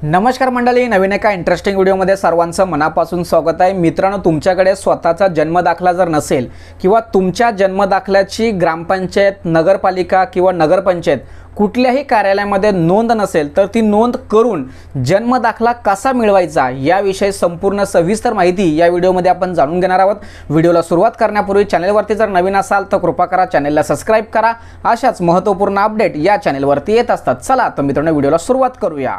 नमस्कार मंडळी, नवीन एका इंटरेस्टिंग व्हिडिओमध्ये सर्वांचं मनापासून स्वागत आहे। मित्रांनो, तुमच्याकडे स्वतःचा जन्मदाखला जर नसेल किंवा तुमच्या जन्मदाखल्याची ग्रामपंचायत, नगरपालिका किंवा नगरपंचायत कुठल्याही कार्यालयामध्ये नोंद नसेल तर ती नोंद करून जन्मदाखला कसा मिळवायचा याविषयी संपूर्ण सविस्तर माहिती या व्हिडिओमध्ये आपण जाणून घेणार आहोत। व्हिडिओला सुरुवात करण्यापूर्वी चॅनलवरती जर नवीन असाल तर कृपा करा चॅनलला सबस्क्राइब करा। अशाच महत्त्वपूर्ण अपडेट या चॅनलवरती येत असतात। चला तर मित्रांनो, व्हिडिओला सुरुवात करूया।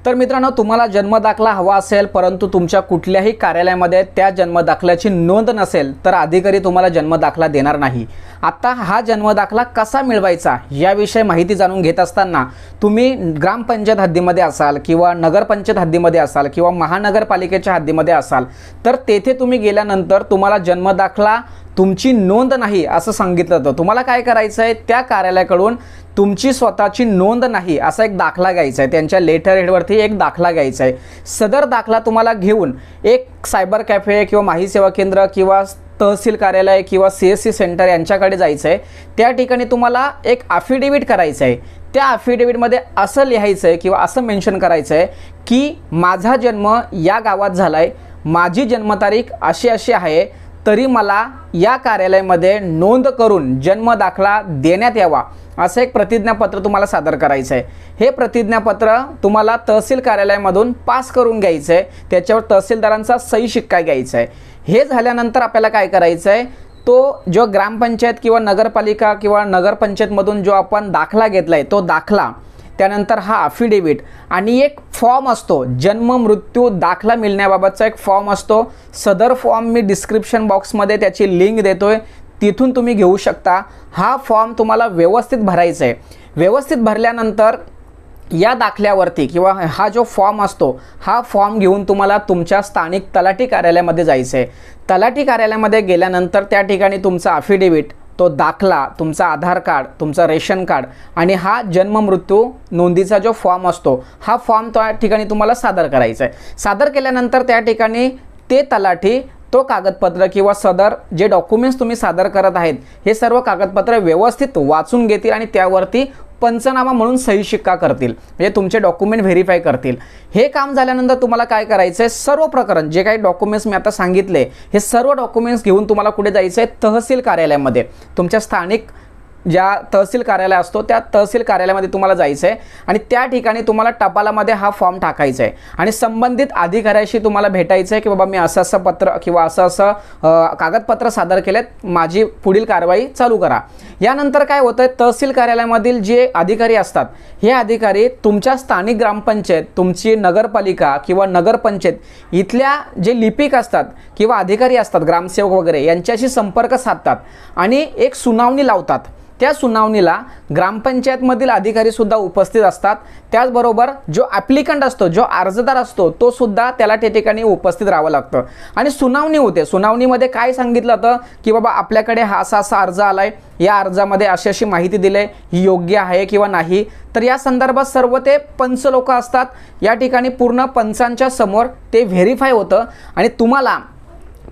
तर मित्रांनो, तुम्हाला जन्मदाखला हवा असेल परंतु तुमच्या कुठल्याही कार्यालयामध्ये त्या जन्मदाखल्याची नोंद नसेल तर अधिकारी तुम्हाला जन्मदाखला देणार नाही। आता हा जन्मदाखला कसा मिळवायचा याविषयी माहिती जाणून घेत असताना तुम्ही ग्रामपंचायत हद्दीमध्ये असाल किंवा नगरपंचायत हद्दीमध्ये असाल किंवा महानगरपालिकेच्या हद्दीमध्ये असाल तर तेथे तुम्ही गेल्यानंतर तुम्हाला जन्मदाखला तुमची नोंद नाही असं सांगितलं जातं। तुम्हाला काय करायचं आहे, त्या कार्यालयाकडून तुमची स्वतःची नोंद नाही असा एक दाखला घ्यायचा आहे। त्यांच्या लेटर हेडवरती एक दाखला घ्यायचा आहे। सदर दाखला तुम्हाला घेऊन एक सायबर कॅफे किंवा माहिती सेवा केंद्र किंवा तहसील कार्यालय किंवा CSC सेंटर यांच्याकडे जायचं आहे। त्या ठिकाणी तुम्हाला एक अफिडेविट करायचं आहे। त्या अफिडेविटमध्ये असं लिहायचं आहे किंवा असं मेन्शन करायचं आहे की माझा जन्म या गावात झाला आहे, माझी जन्मतारीख अशी अशी आहे, तरी मला या कार्यालयामध्ये नोंद करून जन्मदाखला देण्यात यावा असं एक प्रतिज्ञापत्र तुम्हाला सादर करायचं आहे। हे प्रतिज्ञापत्र तुम्हाला तहसील कार्यालयामधून पास करून घ्यायचं आहे। त्याच्यावर तहसीलदारांचा सही शिक्का घ्यायचा आहे। हे झाल्यानंतर आपल्याला काय करायचं आहे, तो जो ग्रामपंचायत किंवा नगरपालिका किंवा नगरपंचायतमधून जो आपण दाखला घेतला आहे तो दाखला, त्यानंतर हा अफिडेविट आणि एक फॉर्म असतो, जन्म मृत्यू दाखला मिळण्याबाबतचा एक फॉर्म असतो। सदर फॉर्म मी डिस्क्रिप्शन बॉक्समध्ये त्याची लिंक देतोय, तिथून तुम्ही घेऊ शकता। हा फॉर्म तुम्हाला व्यवस्थित भरायचा आहे। व्यवस्थित भरल्यानंतर या दाखल्यावरती किंवा हा जो फॉर्म असतो हा फॉर्म घेऊन तुम्हाला तुमच्या स्थानिक तलाठी कार्यालयामध्ये जायचं आहे। तलाठी कार्यालयामध्ये गेल्यानंतर त्या ठिकाणी तुमचा अफिडेविट, तो दाखला, तुमचा आधार कार्ड, तुमचा रेशन कार्ड आणि हा जन्म मृत्यू नोंदीचा जो फॉर्म असतो हा फॉर्म त्या ठिकाणी तुम्हाला सादर करायचा आहे। सादर केल्यानंतर त्या ठिकाणी ते तलाठी तो कागदपत्र किंवा सदर जे डॉक्युमेंट्स तुम्ही सादर करत आहेत हे सर्व कागदपत्र व्यवस्थित वाचून घेतील आणि त्यावरती पंचनामा म्हणून सही शिक्का करतील, म्हणजे तुमचे डॉक्युमेंट व्हेरीफाय करतील। हे काम झाल्यानंतर तुम्हाला काय करायचं आहे, सर्व प्रकरण जे काही डॉक्युमेंट्स मी आता सांगितले हे सर्व डॉक्युमेंट्स घेऊन तुम्हाला कुठे जायचं आहे, तहसील कार्यालयामध्ये। तुमच्या स्थानिक ज्या तहसील कार्यालय असतो त्या तहसील कार्यालयामध्ये तुम्हाला जायचं आहे आणि त्या ठिकाणी तुम्हाला टपालामध्ये हा फॉर्म टाकायचा आहे आणि संबंधित अधिकाऱ्याशी तुम्हाला भेटायचं आहे की बाबा मी असं पत्र किंवा असं कागदपत्र सादर केलेत, माझी पुढील कारवाई चालू करा। यानंतर काय होतं, तहसील कार्यालयामधील जे अधिकारी असतात हे अधिकारी तुमच्या स्थानिक ग्रामपंचायत, तुमची नगरपालिका किंवा नगरपंचायत इथल्या जे लिपिक असतात किंवा अधिकारी असतात, ग्रामसेवक वगैरे, यांच्याशी संपर्क साधतात आणि एक सुनावणी लावतात। त्या सुनावणीला ग्रामपंचायतमधील अधिकारी सुद्धा उपस्थित असतात। त्याचबरोबर जो ॲप्लिकंट असतो, जो अर्जदार असतो, तो सुद्धा त्याला त्या ठिकाणी उपस्थित राहावं लागतं आणि सुनावणी होते। सुनावणीमध्ये काय सांगितलं जातं की बाबा आपल्याकडे हा असा अर्ज आलाय, या अर्जामध्ये अशी अशी माहिती दिली, ही योग्य आहे किंवा नाही। तर या संदर्भात सर्व ते पंच लोक असतात, या ठिकाणी पूर्ण पंचांच्या समोर ते व्हेरीफाय होतं आणि तुम्हाला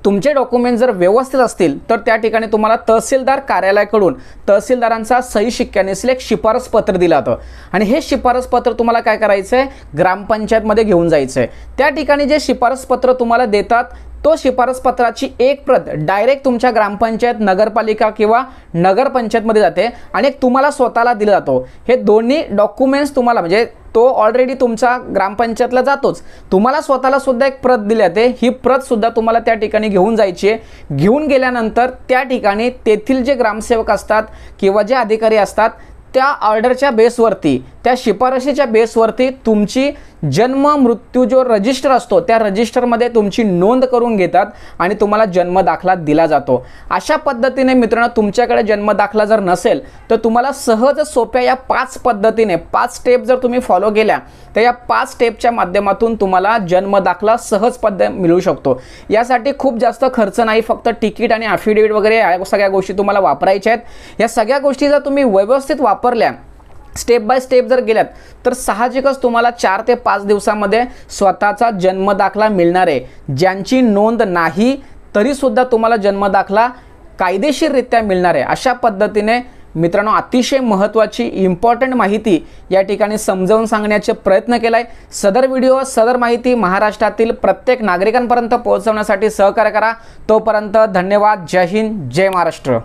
तुमचे डॉक्युमेंट जर व्यवस्थित असतील तर त्या ठिकाणी तुम्हाला तहसीलदार कार्यालयाकडून तहसीलदारांचा सही शिक्क्याने एक शिफारस पत्र दिलं जातं आणि हे शिफारस पत्र तुम्हाला काय करायचं आहे, ग्रामपंचायतमध्ये घेऊन जायचं आहे। त्या ठिकाणी जे शिफारस पत्र तुम्हाला देतात तो शिफारस पत्राची एक प्रत डायरेक्ट तुमच्या ग्रामपंचायत, नगरपालिका किंवा नगरपंचायतमध्ये जाते आणि एक तुम्हाला स्वतःला दिला जातो। हे दोन्ही डॉक्युमेंट्स तुम्हाला, म्हणजे तो ऑलरेडी तुमच्या ग्रामपंचायतला जातोच, तुम्हाला स्वतःला सुद्धा एक प्रत दिली जाते। ही प्रत सुद्धा तुम्हाला त्या ठिकाणी घेऊन जायची आहे। घेऊन गेल्यानंतर त्या ठिकाणी तेथील जे ग्रामसेवक असतात किंवा जे अधिकारी असतात त्या ऑर्डरच्या बेसवरती, त्या शिफारशीच्या बेसवरती तुमची जन्म मृत्यू जो रजिस्टर असतो त्या रजिस्टरमध्ये तुमची नोंद करून घेतात आणि तुम्हाला जन्मदाखला दिला जातो। अशा पद्धतीने मित्रांनो, तुमच्याकडे जन्मदाखला जर नसेल तर तुम्हाला सहज सोप्या या 5 पद्धतीने 5 स्टेप जर तुम्ही फॉलो केल्या तर या 5 स्टेपच्या माध्यमातून तुम्हाला जन्मदाखला सहज पद्धत मिळू शकतो। यासाठी खूप जास्त खर्च नाही, फक्त तिकीट आणि अफिडेविट वगैरे या सगळ्या गोष्टी तुम्हाला वापरायच्या आहेत। या सगळ्या गोष्टी जर तुम्ही व्यवस्थित वापरल्या, स्टेप बाय स्टेप जर गेल्यात तर साहजिकच तुम्हाला 4 ते 5 दिवसामध्ये स्वतःचा जन्मदाखला मिळणार आहे। ज्यांची नोंद नाही तरी सुद्धा तुम्हाला जन्मदाखला कायदेशीररित्या मिळणार आहे। अशा पद्धतीने मित्रांनो अतिशय महत्त्वाची इम्पॉर्टंट माहिती या ठिकाणी समजावून सांगण्याचे प्रयत्न केलाय। सदर व्हिडिओ सदर माहिती महाराष्ट्रातील प्रत्येक नागरिकांपर्यंत पोहोचवण्यासाठी सहकार्य करा। तोपर्यंत धन्यवाद। जय हिंद, जय महाराष्ट्र।